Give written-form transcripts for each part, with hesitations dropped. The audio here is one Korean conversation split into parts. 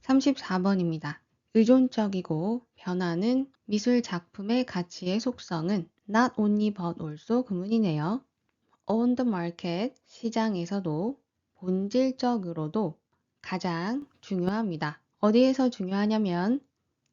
34번입니다. 의존적이고 변하는 미술 작품의 가치의 속성은 not only but also 구문이네요. On the market, 시장에서도 본질적으로도 가장 중요합니다. 어디에서 중요하냐면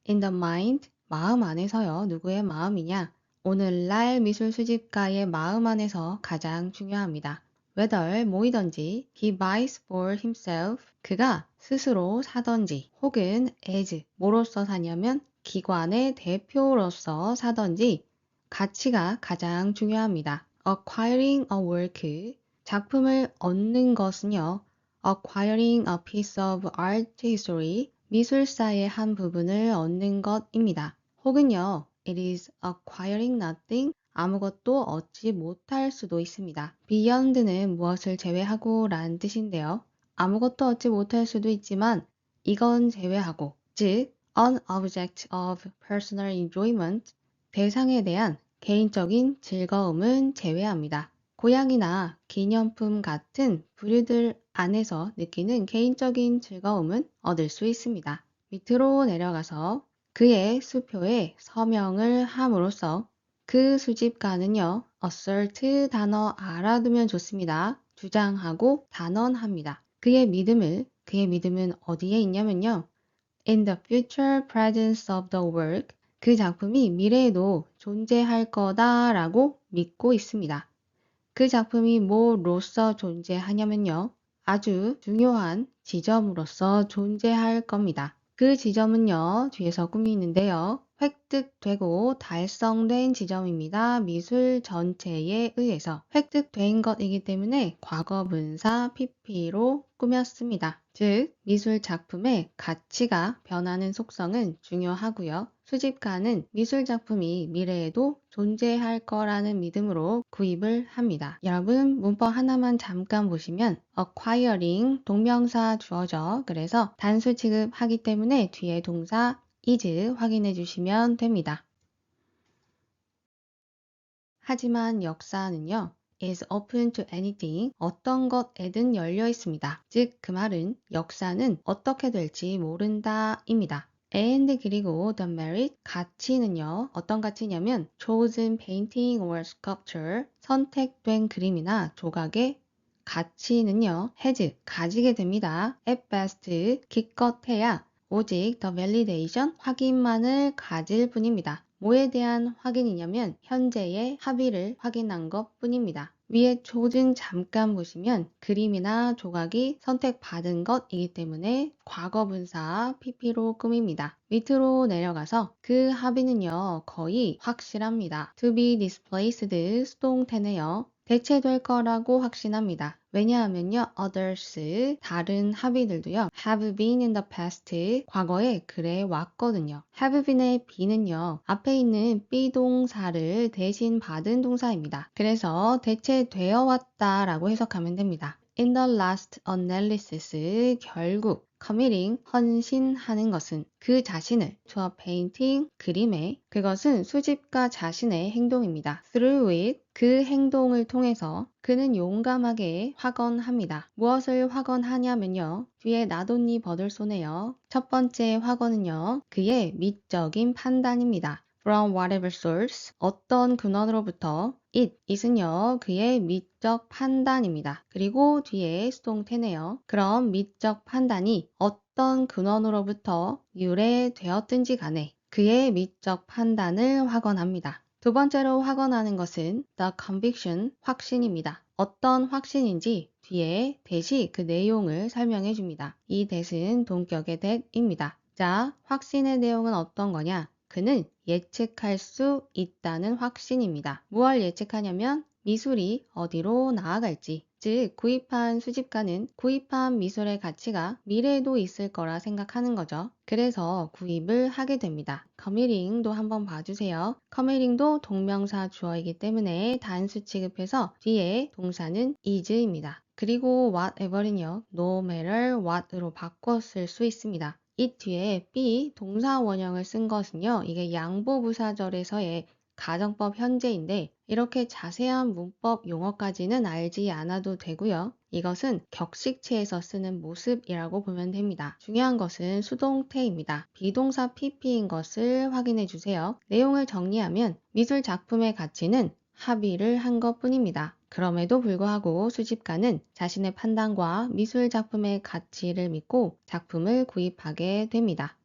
in the mind, 마음 안에서요. 누구의 마음이냐? 오늘날 미술 수집가의 마음 안에서 가장 중요합니다. whether 뭐이든지 he buys for himself, 그가 스스로 사던지 혹은 as, 뭐로서 사냐면 기관의 대표로서 사던지 가치가 가장 중요합니다. acquiring a work, 작품을 얻는 것은요. acquiring a piece of art history, 미술사의 한 부분을 얻는 것입니다. 혹은요, it is acquiring nothing, 아무것도 얻지 못할 수도 있습니다. beyond는 무엇을 제외하고 라는 뜻인데요. 아무것도 얻지 못할 수도 있지만 이건 제외하고, 즉 an object of personal enjoyment, 대상에 대한 개인적인 즐거움은 제외합니다. 고양이나 기념품 같은 부류들 안에서 느끼는 개인적인 즐거움은 얻을 수 있습니다. 밑으로 내려가서 그의 수표에 서명을 함으로써 그 수집가는요, assert 단어 알아두면 좋습니다. 주장하고 단언합니다. 그의 믿음은 어디에 있냐면요. In the future presence of the work, 그 작품이 미래에도 존재할 거다라고 믿고 있습니다. 그 작품이 뭐로서 존재하냐면요. 아주 중요한 지점으로서 존재할 겁니다. 그 지점은요. 뒤에서 꿈이 있는데요. 획득되고 달성된 지점입니다. 미술 전체에 의해서 획득된 것이기 때문에 과거분사 PP로 꾸몄습니다. 즉, 미술 작품의 가치가 변하는 속성은 중요하고요. 수집가는 미술 작품이 미래에도 존재할 거라는 믿음으로 구입을 합니다. 여러분, 문법 하나만 잠깐 보시면 acquiring 동명사 주어져. 그래서 단수 취급하기 때문에 뒤에 동사 is 확인해 주시면 됩니다. 하지만 역사는요. is open to anything, 어떤 것에든 열려 있습니다. 즉, 그 말은 역사는 어떻게 될지 모른다 입니다. and 그리고 the merit, 가치는요. 어떤 가치냐면 chosen painting or sculpture, 선택된 그림이나 조각의 가치는요. has, 가지게 됩니다. at best, 기껏해야 오직 the validation, 확인만을 가질 뿐입니다. 뭐에 대한 확인이냐면 현재의 합의를 확인한 것 뿐입니다. 위에 초진 잠깐 보시면 그림이나 조각이 선택받은 것이기 때문에 과거분사 PP로 꾸밉니다. 밑으로 내려가서 그 합의는요 거의 확실합니다. To be displaced 수동태네요. 대체될 거라고 확신합니다. 왜냐하면요, others, 다른 합의들도요, have been in the past, 과거에 그래 왔거든요. have been의 be는요, 앞에 있는 be 동사를 대신 받은 동사입니다. 그래서 대체되어 왔다라고 해석하면 됩니다. In the last analysis, 결국 committing, 헌신하는 것은 그 자신을 to a painting, 그림에 그것은 수집가 자신의 행동입니다. Through it, 그 행동을 통해서 그는 용감하게 확언합니다. 무엇을 확언하냐면요. 뒤에 나돈니 버들소네요. 첫 번째 확언은요. 그의 미적인 판단입니다. From whatever source, 어떤 근원으로부터 it은요. 그의 미적 판단입니다. 그리고 뒤에 수동태네요. 그럼 미적 판단이 어떤 근원으로부터 유래되었든지 간에 그의 미적 판단을 확언합니다. 두 번째로 확언하는 것은 the conviction, 확신입니다. 어떤 확신인지 뒤에 대시 그 내용을 설명해 줍니다. 이 대신 동격의 that입니다. 자, 확신의 내용은 어떤 거냐? 그는 예측할 수 있다는 확신입니다. 무엇을 예측하냐면 미술이 어디로 나아갈지, 즉 구입한 수집가는 구입한 미술의 가치가 미래에도 있을 거라 생각하는 거죠. 그래서 구입을 하게 됩니다. committing도 한번 봐주세요. committing도 동명사 주어이기 때문에 단수 취급해서 뒤에 동사는 is입니다. 그리고 whatever는요, no matter what으로 바꿔 쓸 수 있습니다. 이 뒤에 be 동사 원형을 쓴 것은요, 이게 양보부사절에서의 가정법 현재인데 이렇게 자세한 문법 용어까지는 알지 않아도 되고요. 이것은 격식체에서 쓰는 모습이라고 보면 됩니다. 중요한 것은 수동태입니다. 비동사 PP인 것을 확인해 주세요. 내용을 정리하면 미술 작품의 가치는 합의를 한 것뿐입니다. 그럼에도 불구하고 수집가는 자신의 판단과 미술 작품의 가치를 믿고 작품을 구입하게 됩니다.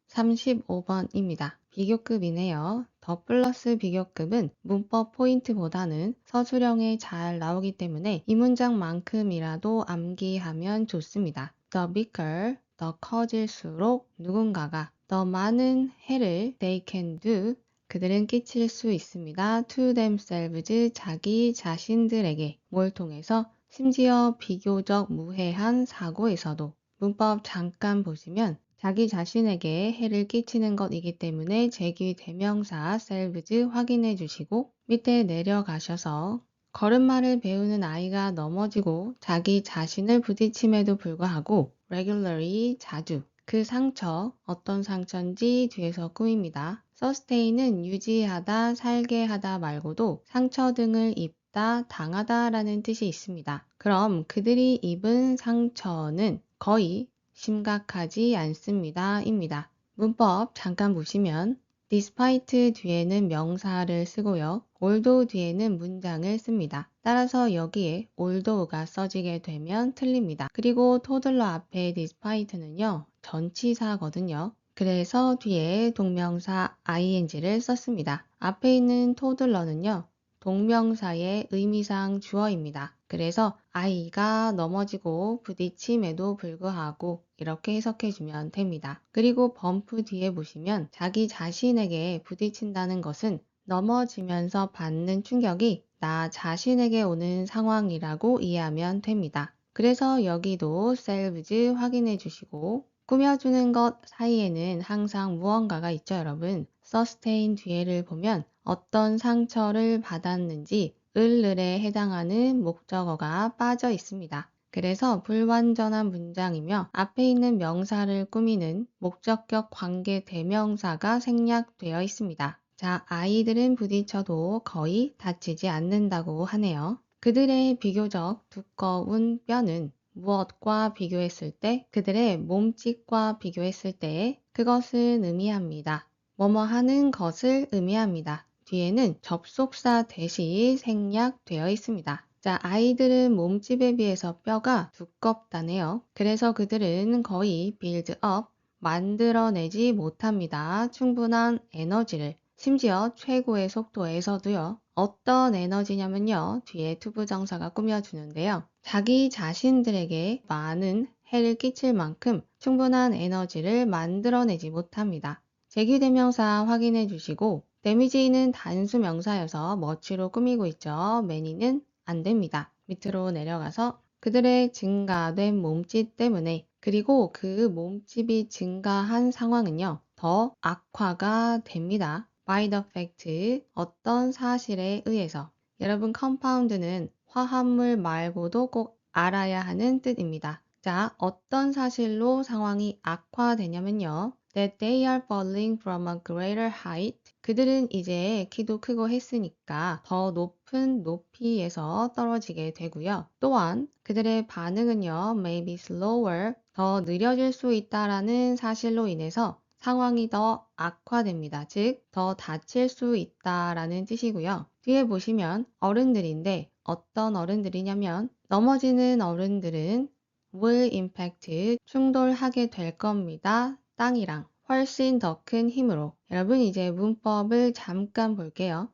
35번입니다. 비교급이네요. 더 플러스 비교급은 문법 포인트보다는 서술형에 잘 나오기 때문에 이 문장만큼이라도 암기하면 좋습니다. The bigger, 더 커질수록 누군가가 더 많은 해를 they can do, 그들은 끼칠 수 있습니다. to themselves, 자기 자신들에게. 뭘 통해서? 심지어 비교적 무해한 사고에서도. 문법 잠깐 보시면 자기 자신에게 해를 끼치는 것이기 때문에 제귀 대명사 selves 확인해 주시고 밑에 내려가셔서 걸음마를 배우는 아이가 넘어지고 자기 자신을 부딪힘에도 불구하고 regularly 자주 그 상처 어떤 상처인지 뒤에서 꾸밉니다. sustain은 유지하다, 살게 하다 말고도 상처 등을 입다, 당하다 라는 뜻이 있습니다. 그럼 그들이 입은 상처는 거의 심각하지 않습니다. 입니다. 문법 잠깐 보시면 despite 뒤에는 명사를 쓰고요. although 뒤에는 문장을 씁니다. 따라서 여기에 although가 써지게 되면 틀립니다. 그리고 toddler 앞에 despite는요. 전치사거든요. 그래서 뒤에 동명사 ing를 썼습니다. 앞에 있는 toddler는요. 동명사의 의미상 주어입니다. 그래서 아이가 넘어지고 부딪힘에도 불구하고 이렇게 해석해주면 됩니다. 그리고 범프 뒤에 보시면 자기 자신에게 부딪힌다는 것은 넘어지면서 받는 충격이 나 자신에게 오는 상황이라고 이해하면 됩니다. 그래서 여기도 selves 확인해 주시고 꾸며주는 것 사이에는 항상 무언가가 있죠, 여러분. sustain 뒤에를 보면 어떤 상처를 받았는지 을에 해당하는 목적어가 빠져 있습니다. 그래서 불완전한 문장이며 앞에 있는 명사를 꾸미는 목적격 관계 대명사가 생략되어 있습니다. 자, 아이들은 부딪혀도 거의 다치지 않는다고 하네요. 그들의 비교적 두꺼운 뼈는 무엇과 비교했을 때, 그들의 몸집과 비교했을 때 그것은 의미합니다. 뭐뭐 하는 것을 의미합니다. 뒤에는 접속사 대시 생략되어 있습니다. 자, 아이들은 몸집에 비해서 뼈가 두껍다네요. 그래서 그들은 거의 build up, 만들어내지 못합니다. 충분한 에너지를. 심지어 최고의 속도에서도요. 어떤 에너지냐면요. 뒤에 투부정사가 꾸며주는데요. 자기 자신들에게 많은 해를 끼칠 만큼 충분한 에너지를 만들어내지 못합니다. 제기대명사 확인해 주시고 데미지는 단수 명사여서 much로 꾸미고 있죠. many는 안 됩니다. 밑으로 내려가서 그들의 증가된 몸집 때문에 그리고 그 몸집이 증가한 상황은요. 더 악화가 됩니다. by the fact, 어떤 사실에 의해서. 여러분 compound는 화합물 말고도 꼭 알아야 하는 뜻입니다. 자, 어떤 사실로 상황이 악화되냐면요. That they are falling from a greater height. 그들은 이제 키도 크고 했으니까 더 높은 높이에서 떨어지게 되고요. 또한 그들의 반응은요, may be slower, 더 느려질 수 있다라는 사실로 인해서 상황이 더 악화됩니다. 즉, 더 다칠 수 있다라는 뜻이고요. 뒤에 보시면 어른들인데 어떤 어른들이냐면 넘어지는 어른들은 will impact, 충돌하게 될 겁니다. 땅이랑 훨씬 더 큰 힘으로. 여러분 이제 문법을 잠깐 볼게요.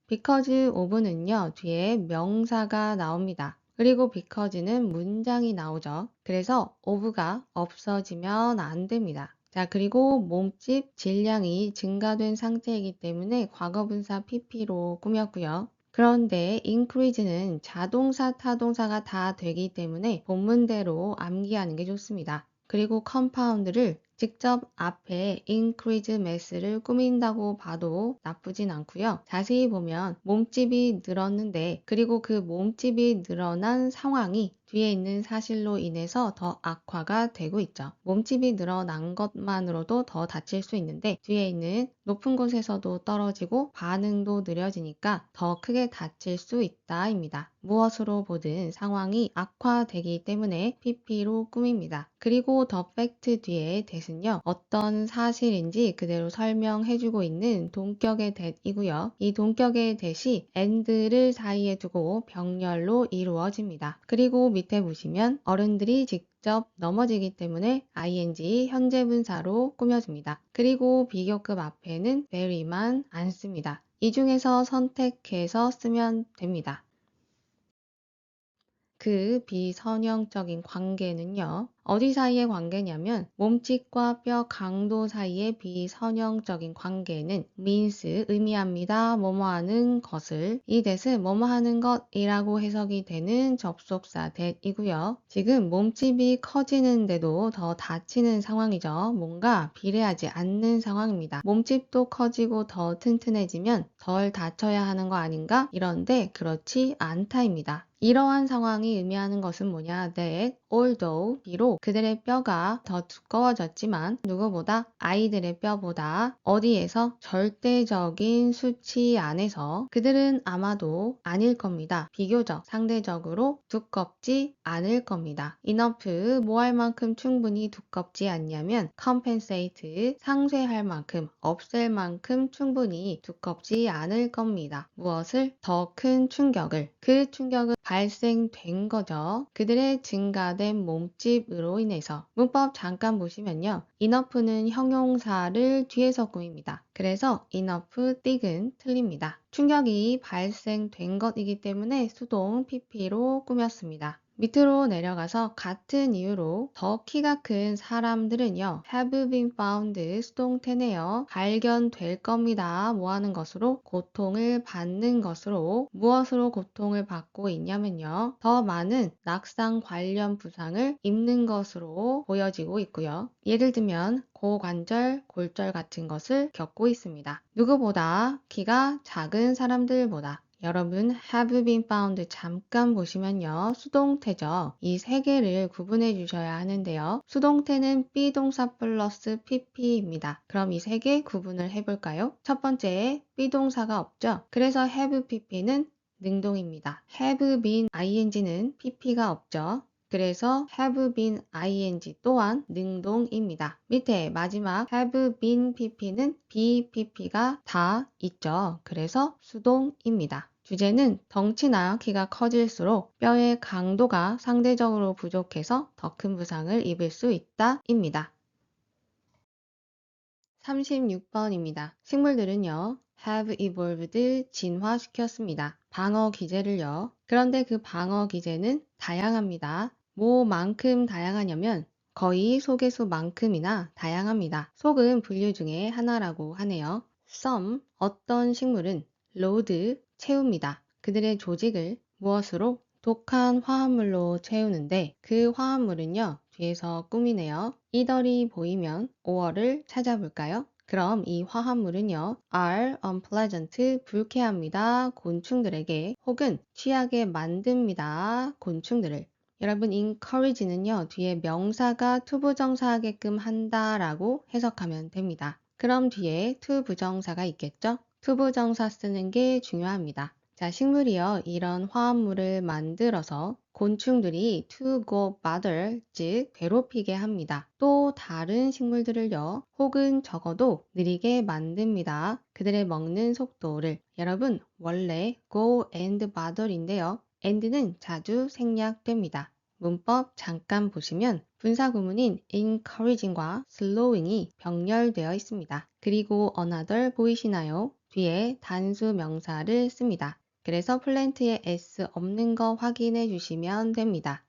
because of는요. 뒤에 명사가 나옵니다. 그리고 because는 문장이 나오죠. 그래서 of가 없어지면 안 됩니다. 자, 그리고 몸집 질량이 증가된 상태이기 때문에 과거분사 pp로 꾸몄고요. 그런데 increase는 자동사, 타동사가 다 되기 때문에 본문대로 암기하는 게 좋습니다. 그리고 compound를 직접 앞에 increase mass를 꾸민다고 봐도 나쁘진 않고요. 자세히 보면 몸집이 늘었는데 그리고 그 몸집이 늘어난 상황이 뒤에 있는 사실로 인해서 더 악화가 되고 있죠. 몸집이 늘어난 것만으로도 더 다칠 수 있는데 뒤에 있는 높은 곳에서도 떨어지고 반응도 느려지니까 더 크게 다칠 수 있다입니다. 무엇으로 보든 상황이 악화되기 때문에 PP로 꾸밉니다. 그리고 더 팩트 뒤에 that은요, 어떤 사실인지 그대로 설명해주고 있는 동격의 that이고요. 이 동격의 that이 and를 사이에 두고 병렬로 이루어집니다. 그리고 밑에 보시면 어른들이 직접 넘어지기 때문에 ing 현재 분사로 꾸며줍니다. 그리고 비교급 앞에는 very만 안 씁니다. 이 중에서 선택해서 쓰면 됩니다. 그 비선형적인 관계는요, 어디 사이의 관계냐면 몸집과 뼈 강도 사이의 비선형적인 관계는 means 의미합니다. 뭐뭐하는 것을, 이 that은 뭐뭐하는 것이라고 해석이 되는 접속사 that이고요. 지금 몸집이 커지는데도 더 다치는 상황이죠. 뭔가 비례하지 않는 상황입니다. 몸집도 커지고 더 튼튼해지면 덜 다쳐야 하는 거 아닌가? 이런데 그렇지 않다입니다. 이러한 상황이 의미하는 것은 뭐냐? that although 비록 그들의 뼈가 더 두꺼워졌지만 누구보다 아이들의 뼈보다 어디에서 절대적인 수치 안에서 그들은 아마도 아닐 겁니다. 비교적 상대적으로 두껍지 않을 겁니다. enough 뭐 할 만큼 충분히 두껍지 않냐면 compensate 상쇄할 만큼 없앨 만큼 충분히 두껍지 않을 겁니다. 무엇을? 더 큰 충격을. 그 충격은 발생된 거죠. 그들의 증가된 몸집으로 인해서. 문법 잠깐 보시면요. enough는 형용사를 뒤에서 꾸밉니다. 그래서 enough 띡은 틀립니다. 충격이 발생된 것이기 때문에 수동 pp로 꾸몄습니다. 밑으로 내려가서 같은 이유로 더 키가 큰 사람들은요, have been found 수동태네요. 발견될 겁니다. 뭐 하는 것으로? 고통을 받는 것으로. 무엇으로 고통을 받고 있냐면요, 더 많은 낙상 관련 부상을 입는 것으로 보여지고 있고요. 예를 들면 고관절, 골절 같은 것을 겪고 있습니다. 누구보다 키가 작은 사람들보다. 여러분 have been found 잠깐 보시면요, 수동태죠. 이 세 개를 구분해 주셔야 하는데요. 수동태는 비동사 플러스 pp입니다. 그럼 이 세 개 구분을 해볼까요? 첫 번째, 비동사가 없죠. 그래서 have pp는 능동입니다. have been ing는 pp가 없죠. 그래서 have been ing 또한 능동입니다. 밑에 마지막 have been pp는 be pp가 다 있죠. 그래서 수동입니다. 주제는 덩치나 키가 커질수록 뼈의 강도가 상대적으로 부족해서 더 큰 부상을 입을 수 있다 입니다. 36번입니다. 식물들은요, have evolved 진화시켰습니다. 방어 기제를요. 그런데 그 방어 기제는 다양합니다. 뭐만큼 다양하냐면 거의 속의수만큼이나 다양합니다. 속은 분류 중에 하나라고 하네요. some 어떤 식물은 load 채웁니다. 그들의 조직을 무엇으로? 독한 화합물로 채우는데 그 화합물은요, 뒤에서 꾸미네요. 이더리 보이면 5월을 찾아볼까요? 그럼 이 화합물은요, are unpleasant, 불쾌합니다. 곤충들에게 혹은 취하게 만듭니다. 곤충들을. 여러분, encourage는요, 뒤에 명사가 to 부정사하게끔 한다라고 해석하면 됩니다. 그럼 뒤에 to 부정사가 있겠죠? to 부정사 쓰는 게 중요합니다. 자, 식물이요, 이런 화합물을 만들어서 곤충들이 to go bother, 즉 괴롭히게 합니다. 또 다른 식물들을요, 혹은 적어도 느리게 만듭니다. 그들의 먹는 속도를. 여러분, 원래 go and bother인데요. and는 자주 생략됩니다. 문법 잠깐 보시면 분사구문인 encouraging과 slowing이 병렬되어 있습니다. 그리고 another 보이시나요? 뒤에 단수 명사를 씁니다. 그래서 플랜트에 s 없는 거 확인해 주시면 됩니다.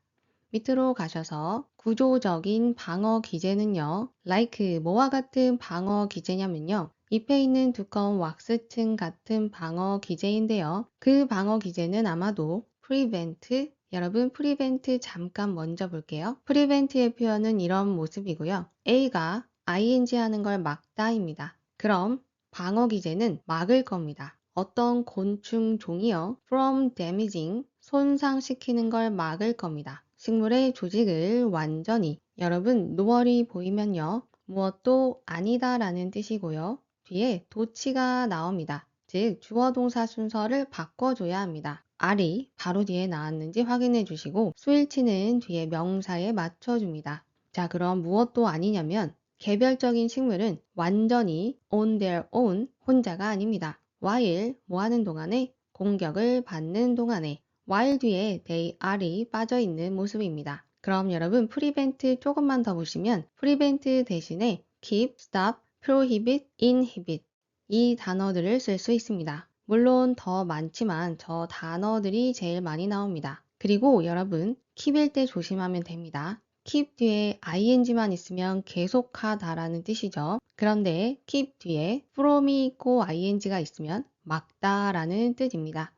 밑으로 가셔서 구조적인 방어 기제는요, like 뭐와 같은 방어 기제냐면요, 잎에 있는 두꺼운 왁스층 같은 방어 기제인데요. 그 방어 기제는 아마도 prevent, 여러분 prevent 잠깐 먼저 볼게요. prevent의 표현은 이런 모습이고요. A가 ing 하는 걸 막다입니다. 그럼 방어 기제는 막을 겁니다. 어떤 곤충 종이요, from damaging, 손상시키는 걸 막을 겁니다. 식물의 조직을 완전히 여러분 노월이 보이면요. 무엇도 아니다라는 뜻이고요. 뒤에 도치가 나옵니다. 즉 주어 동사 순서를 바꿔줘야 합니다. R이 바로 뒤에 나왔는지 확인해 주시고 스위치는 뒤에 명사에 맞춰줍니다. 자, 그럼 무엇도 아니냐면 개별적인 식물은 완전히 on their own 혼자가 아닙니다. while 뭐 하는 동안에 공격을 받는 동안에 while 뒤에 they are이 빠져있는 모습입니다. 그럼 여러분 prevent 조금만 더 보시면 prevent 대신에 keep, stop, prohibit, inhibit 이 단어들을 쓸 수 있습니다. 물론 더 많지만 저 단어들이 제일 많이 나옵니다. 그리고 여러분 keep일 때 조심하면 됩니다. keep 뒤에 ing만 있으면 계속하다라는 뜻이죠. 그런데 keep 뒤에 from이 있고 ing가 있으면 막다라는 뜻입니다.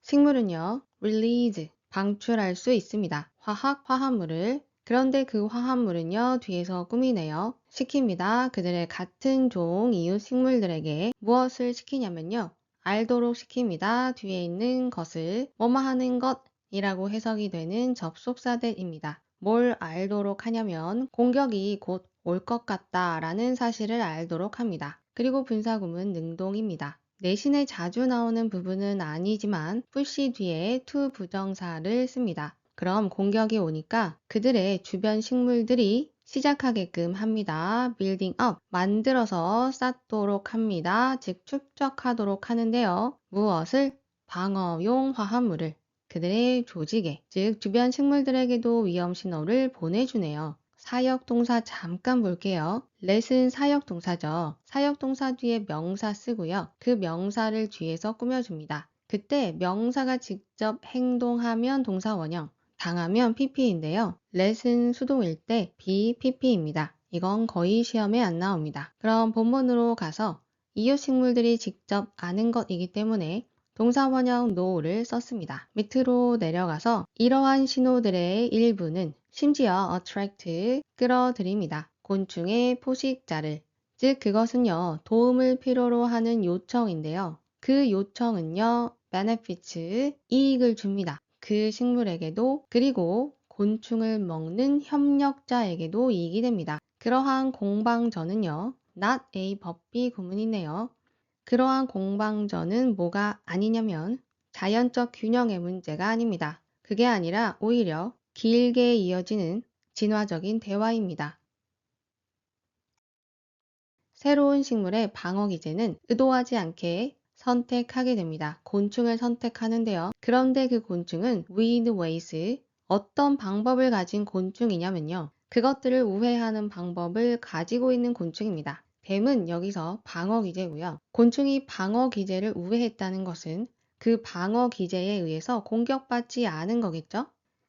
식물은요, release, 방출할 수 있습니다. 화합물을. 그런데 그 화합물은요, 뒤에서 꾸미네요. 시킵니다. 그들의 같은 종 이웃 식물들에게 무엇을 시키냐면요, 알도록 시킵니다. 뒤에 있는 것을 뭐뭐 하는 것이라고 해석이 되는 접속사들입니다. 뭘 알도록 하냐면 공격이 곧 올 것 같다라는 사실을 알도록 합니다. 그리고 분사구문 능동입니다. 내신에 자주 나오는 부분은 아니지만 push 뒤에 to 부정사를 씁니다. 그럼 공격이 오니까 그들의 주변 식물들이 시작하게끔 합니다. building up, 만들어서 쌓도록 합니다. 즉 축적하도록 하는데요. 무엇을? 방어용 화합물을 그들의 조직에, 즉 주변 식물들에게도 위험 신호를 보내주네요. 사역동사 잠깐 볼게요. let은 사역동사죠. 사역동사 뒤에 명사 쓰고요. 그 명사를 뒤에서 꾸며줍니다. 그때 명사가 직접 행동하면 동사 원형, 당하면 pp인데요. let은 수동일 때 be pp입니다. 이건 거의 시험에 안 나옵니다. 그럼 본문으로 가서 이웃식물들이 직접 아는 것이기 때문에 동사 원형 know를 썼습니다. 밑으로 내려가서 이러한 신호들의 일부는 심지어 attract, 끌어들입니다. 곤충의 포식자를. 즉 그것은요, 도움을 필요로 하는 요청인데요. 그 요청은요, benefits, 이익을 줍니다. 그 식물에게도 그리고 곤충을 먹는 협력자에게도 이익이 됩니다. 그러한 공방전은요, not a 법비 구문이네요. 그러한 공방전은 뭐가 아니냐면 자연적 균형의 문제가 아닙니다. 그게 아니라 오히려 길게 이어지는 진화적인 대화입니다. 새로운 식물의 방어 기제는 의도하지 않게 선택하게 됩니다. 곤충을 선택하는데요. 그런데 그 곤충은 with ways, 어떤 방법을 가진 곤충이냐면요. 그것들을 우회하는 방법을 가지고 있는 곤충입니다. 뱀은 여기서 방어 기제고요. 곤충이 방어 기제를 우회했다는 것은 그 방어 기제에 의해서 공격받지 않은 거겠죠?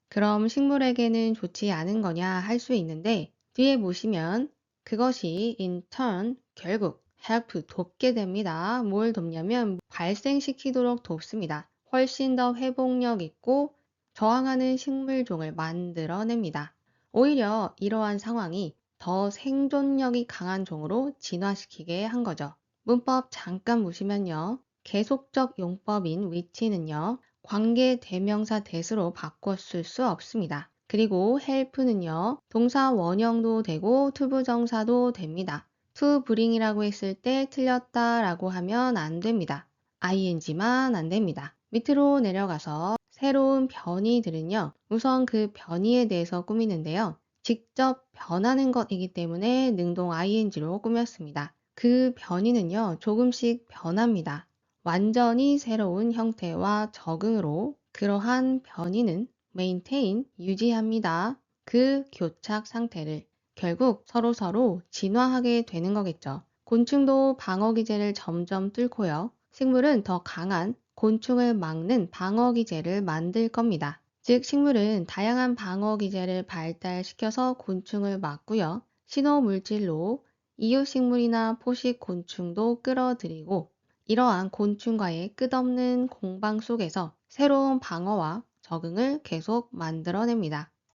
그럼 식물에게는 좋지 않은 거냐 할 수 있는데 뒤에 보시면 그것이 in turn 결국 help 돕게 됩니다. 뭘 돕냐면 발생시키도록 돕습니다. 훨씬 더 회복력 있고 저항하는 식물종을 만들어냅니다. 오히려 이러한 상황이 더 생존력이 강한 종으로 진화시키게 한 거죠. 문법 잠깐 보시면요. 계속적 용법인 which는요. 관계 대명사 that으로 바꿨을 수 없습니다. 그리고 help는요. 동사 원형도 되고 투부정사도 됩니다. to bring이라고 했을 때 틀렸다 라고 하면 안 됩니다. ing만 안 됩니다. 밑으로 내려가서 새로운 변이들은요. 우선 그 변이에 대해서 꾸미는데요. 직접 변하는 것이기 때문에 능동 ing로 꾸몄습니다. 그 변이는요. 조금씩 변합니다. 완전히 새로운 형태와 적응으로 그러한 변이는 maintain, 유지합니다. 그 교착 상태를 결국 서로 진화하게 되는 거겠죠. 곤충도 방어 기제를 점점 뚫고요. 식물은 더 강한 곤충을 막는 방어 기제를 만들 겁니다. 즉 식물은 다양한 방어 기제를 발달시켜서 곤충을 막고요. 신호 물질로 이웃 식물이나 포식 곤충도 끌어들이고 이러한 곤충과의 끝없는 공방 속에서 새로운 방어와 적응을 계속 만들어냅니다.